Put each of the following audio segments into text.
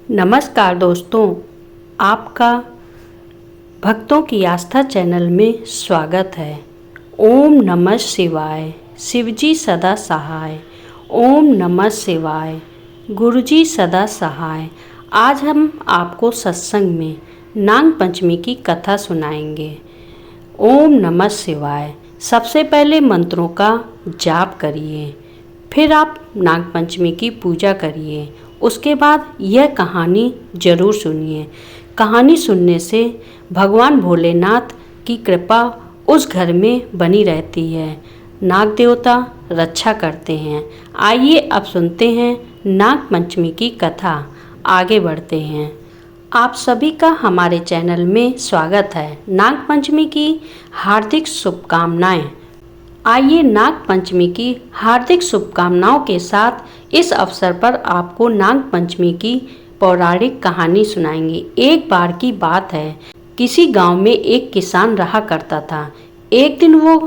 नमस्कार दोस्तों, आपका भक्तों की आस्था चैनल में स्वागत है। ओम नमः शिवाय, शिवजी सदा सहाय। ओम नमः शिवाय, गुरुजी सदा सहाय। आज हम आपको सत्संग में नाग पंचमी की कथा सुनाएंगे। ओम नमः शिवाय। सबसे पहले मंत्रों का जाप करिए, फिर आप नाग पंचमी की पूजा करिए। उसके बाद यह कहानी जरूर सुनिए। कहानी सुनने से भगवान भोलेनाथ की कृपा उस घर में बनी रहती है। नाग देवता रक्षा करते हैं। आइए अब सुनते हैं नाग पंचमी की कथा। आगे बढ़ते हैं। आप सभी का हमारे चैनल में स्वागत है। नाग पंचमी की हार्दिक शुभकामनाएं। आइए नाग पंचमी की हार्दिक शुभकामनाओं के साथ इस अवसर पर आपको नाग पंचमी की पौराणिक कहानी सुनाएंगे। एक बार की बात है, किसी गांव में एक किसान रहा करता था। एक दिन वो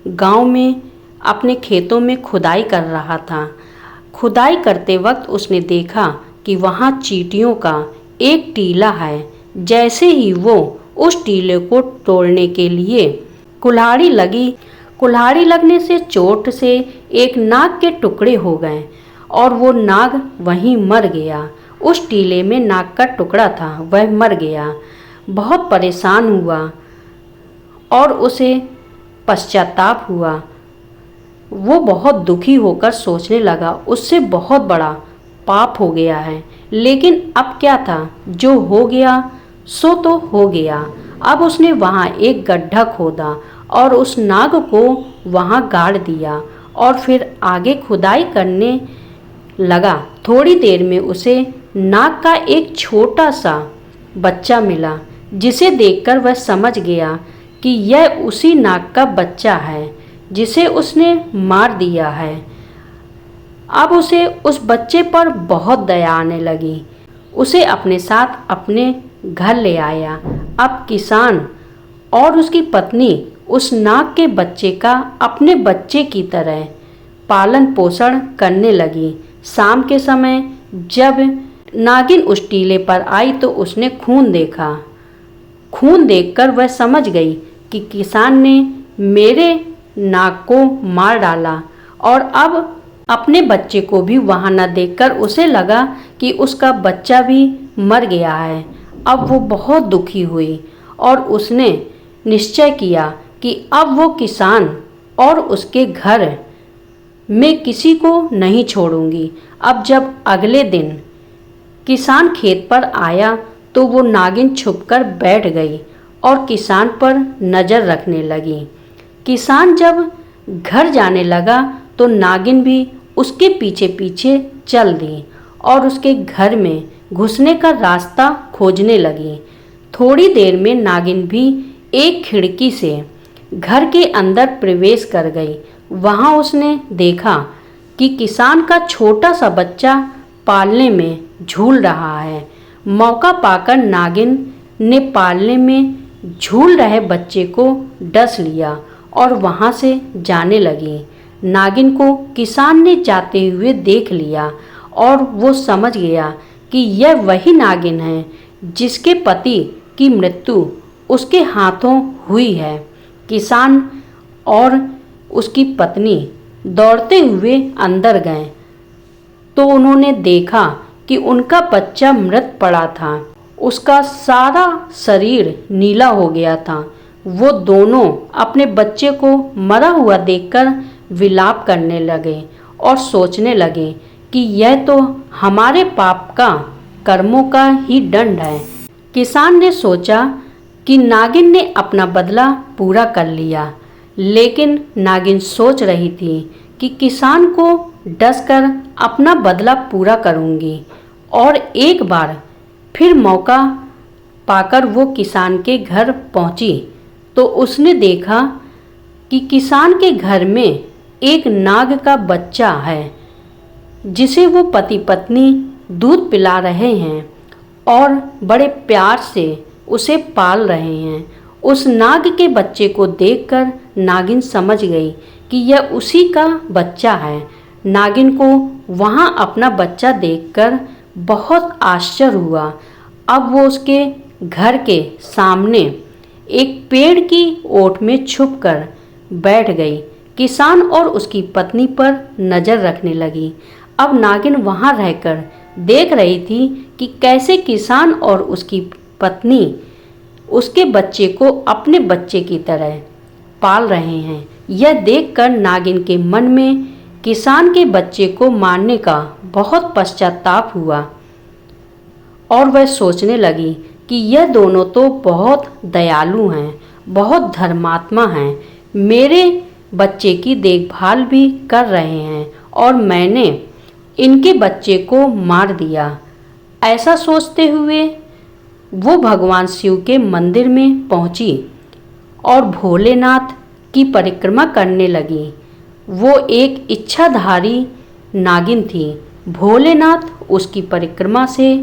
गांव में अपने खेतों में खुदाई कर रहा था। खुदाई करते वक्त उसने देखा कि वहां चींटियों का एक टीला है। जैसे ही वो उस टीले को तोड़ने के लिए कुल्हाड़ी लगने से चोट से एक नाग के टुकड़े हो गए और वो नाग वहीं मर गया। उस टीले में नाग का टुकड़ा था, वह मर गया। बहुत परेशान हुआ और उसे पश्चाताप हुआ। वो बहुत दुखी होकर सोचने लगा, उससे बहुत बड़ा पाप हो गया है। लेकिन अब क्या था, जो हो गया सो तो हो गया। अब उसने वहाँ एक गड्ढा खोदा और उस नाग को वहाँ गाड़ दिया और फिर आगे खुदाई करने लगा। थोड़ी देर में उसे नाग का एक छोटा सा बच्चा मिला, जिसे देखकर वह समझ गया कि यह उसी नाग का बच्चा है जिसे उसने मार दिया है। अब उसे उस बच्चे पर बहुत दया आने लगी। उसे अपने साथ अपने घर ले आया। अब किसान और उसकी पत्नी उस नाग के बच्चे का अपने बच्चे की तरह पालन पोषण करने लगी। शाम के समय जब नागिन उस टीले पर आई तो उसने खून देखा। खून देखकर वह समझ गई कि किसान ने मेरे नाग को मार डाला और अब अपने बच्चे को भी वहां न देखकर उसे लगा कि उसका बच्चा भी मर गया है। अब वो बहुत दुखी हुई और उसने निश्चय किया कि अब वो किसान और उसके घर में किसी को नहीं छोड़ूंगी। अब जब अगले दिन किसान खेत पर आया तो वो नागिन छुपकर बैठ गई और किसान पर नज़र रखने लगी। किसान जब घर जाने लगा तो नागिन भी उसके पीछे पीछे चल दी और उसके घर में घुसने का रास्ता खोजने लगी। थोड़ी देर में नागिन भी एक खिड़की से घर के अंदर प्रवेश कर गई। वहां उसने देखा कि किसान का छोटा सा बच्चा पालने में झूल रहा है। मौका पाकर नागिन ने पालने में झूल रहे बच्चे को डस लिया और वहां से जाने लगी। नागिन को किसान ने जाते हुए देख लिया और वो समझ गया कि यह वही नागिन है जिसके पति की मृत्यु उसके हाथों हुई है। किसान और उसकी पत्नी दौड़ते हुए अंदर गए तो उन्होंने देखा कि उनका बच्चा मृत पड़ा था। उसका सारा शरीर नीला हो गया था। वो दोनों अपने बच्चे को मरा हुआ देखकर विलाप करने लगे और सोचने लगे कि यह तो हमारे पाप का कर्मों का ही दंड है। किसान ने सोचा कि नागिन ने अपना बदला पूरा कर लिया, लेकिन नागिन सोच रही थी कि किसान को डसकर अपना बदला पूरा करूंगी। और एक बार फिर मौका पाकर वो किसान के घर पहुंची तो उसने देखा कि किसान के घर में एक नाग का बच्चा है जिसे वो पति पत्नी दूध पिला रहे हैं और बड़े प्यार से उसे पाल रहे हैं। उस नाग के बच्चे को देखकर नागिन समझ गई कि यह उसी का बच्चा है। नागिन को वहां अपना बच्चा देखकर बहुत आश्चर्य हुआ। अब वो उसके घर के सामने एक पेड़ की ओट में छुपकर बैठ गई। किसान और उसकी पत्नी पर नज़र रखने लगी। अब नागिन वहाँ रहकर देख रही थी कि कैसे किसान और उसकी पत्नी उसके बच्चे को अपने बच्चे की तरह पाल रहे हैं। यह देखकर नागिन के मन में किसान के बच्चे को मारने का बहुत पश्चाताप हुआ और वह सोचने लगी कि यह दोनों तो बहुत दयालु हैं, बहुत धर्मात्मा हैं, मेरे बच्चे की देखभाल भी कर रहे हैं और मैंने इनके बच्चे को मार दिया। ऐसा सोचते हुए वो भगवान शिव के मंदिर में पहुंची और भोलेनाथ की परिक्रमा करने लगी। वो एक इच्छाधारी नागिन थी। भोलेनाथ उसकी परिक्रमा से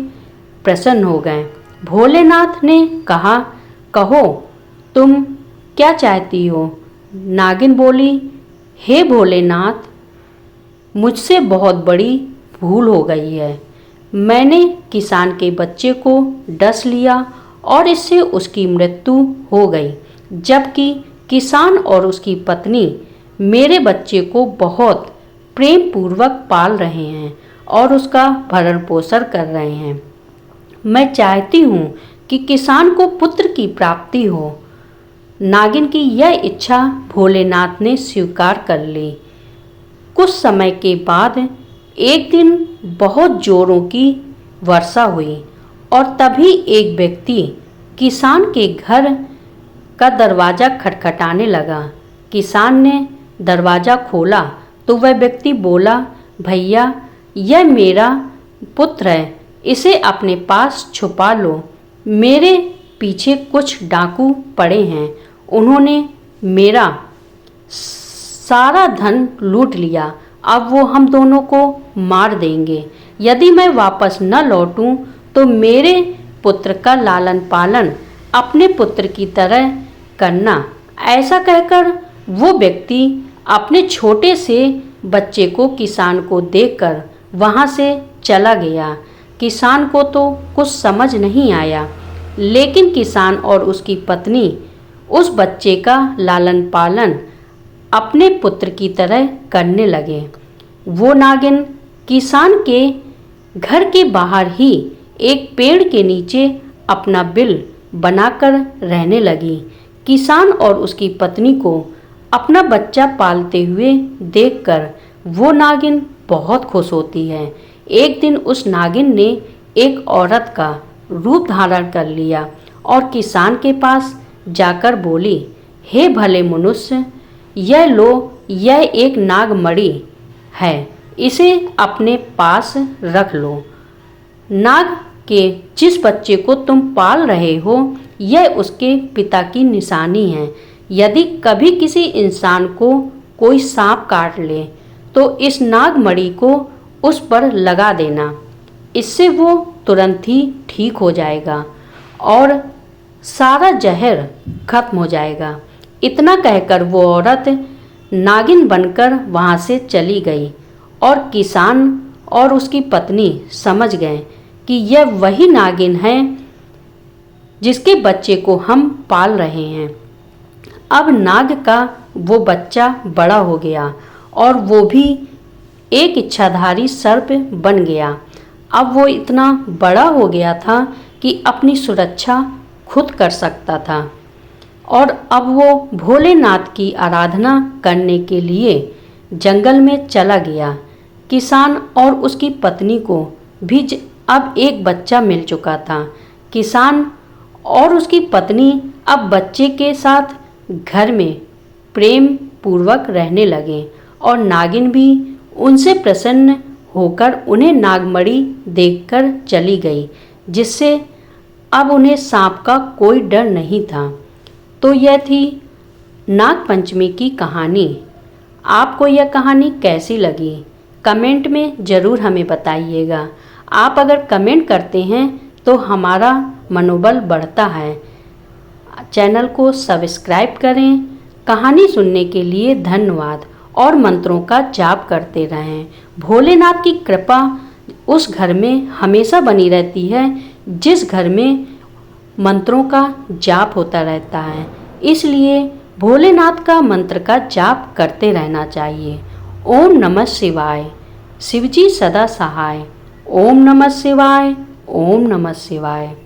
प्रसन्न हो गए। भोलेनाथ ने कहा, कहो तुम क्या चाहती हो? नागिन बोली, हे भोलेनाथ, मुझसे बहुत बड़ी भूल हो गई है। मैंने किसान के बच्चे को डस लिया और इससे उसकी मृत्यु हो गई, जबकि किसान और उसकी पत्नी मेरे बच्चे को बहुत प्रेम पूर्वक पाल रहे हैं और उसका भरण पोषण कर रहे हैं। मैं चाहती हूँ कि किसान को पुत्र की प्राप्ति हो। नागिन की यह इच्छा भोलेनाथ ने स्वीकार कर ली। कुछ समय के बाद एक दिन बहुत जोरों की वर्षा हुई और तभी एक व्यक्ति किसान के घर का दरवाज़ा खटखटाने लगा। किसान ने दरवाज़ा खोला तो वह व्यक्ति बोला, भैया, यह मेरा पुत्र है, इसे अपने पास छुपा लो। मेरे पीछे कुछ डाकू पड़े हैं, उन्होंने मेरा सारा धन लूट लिया। अब वो हम दोनों को मार देंगे। यदि मैं वापस न लौटूं तो मेरे पुत्र का लालन पालन अपने पुत्र की तरह करना। ऐसा कहकर वो व्यक्ति अपने छोटे से बच्चे को किसान को देकर वहाँ से चला गया। किसान को तो कुछ समझ नहीं आया, लेकिन किसान और उसकी पत्नी उस बच्चे का लालन पालन अपने पुत्र की तरह करने लगे। वो नागिन किसान के घर के बाहर ही एक पेड़ के नीचे अपना बिल बनाकर रहने लगी। किसान और उसकी पत्नी को अपना बच्चा पालते हुए देखकर वो नागिन बहुत खुश होती है। एक दिन उस नागिन ने एक औरत का रूप धारण कर लिया और किसान के पास जाकर बोली, हे भले मनुष्य, यह लो, यह एक नागमणि है, इसे अपने पास रख लो। नाग के जिस बच्चे को तुम पाल रहे हो, यह उसके पिता की निशानी है। यदि कभी किसी इंसान को कोई सांप काट ले तो इस नागमणि को उस पर लगा देना, इससे वो तुरंत ही ठीक हो जाएगा और सारा जहर खत्म हो जाएगा। इतना कहकर वो औरत नागिन बनकर वहाँ से चली गई और किसान और उसकी पत्नी समझ गए कि यह वही नागिन है जिसके बच्चे को हम पाल रहे हैं। अब नाग का वो बच्चा बड़ा हो गया और वो भी एक इच्छाधारी सर्प बन गया। अब वो इतना बड़ा हो गया था कि अपनी सुरक्षा खुद कर सकता था और अब वो भोलेनाथ की आराधना करने के लिए जंगल में चला गया। किसान और उसकी पत्नी को भी अब एक बच्चा मिल चुका था। किसान और उसकी पत्नी अब बच्चे के साथ घर में प्रेम पूर्वक रहने लगे और नागिन भी उनसे प्रसन्न होकर उन्हें नागमणि देखकर चली गई, जिससे अब उन्हें सांप का कोई डर नहीं था। तो यह थी नाग पंचमी की कहानी। आपको यह कहानी कैसी लगी? कमेंट में ज़रूर हमें बताइएगा। आप अगर कमेंट करते हैं तो हमारा मनोबल बढ़ता है। चैनल को सब्सक्राइब करें। कहानी सुनने के लिए धन्यवाद और मंत्रों का जाप करते रहें। भोलेनाथ की कृपा उस घर में हमेशा बनी रहती है जिस घर में मंत्रों का जाप होता रहता है। इसलिए भोलेनाथ का मंत्र का जाप करते रहना चाहिए। ओम नमः शिवाय। शिवजी सदा सहाय। ओम नमः शिवाय। ओम नमः शिवाय।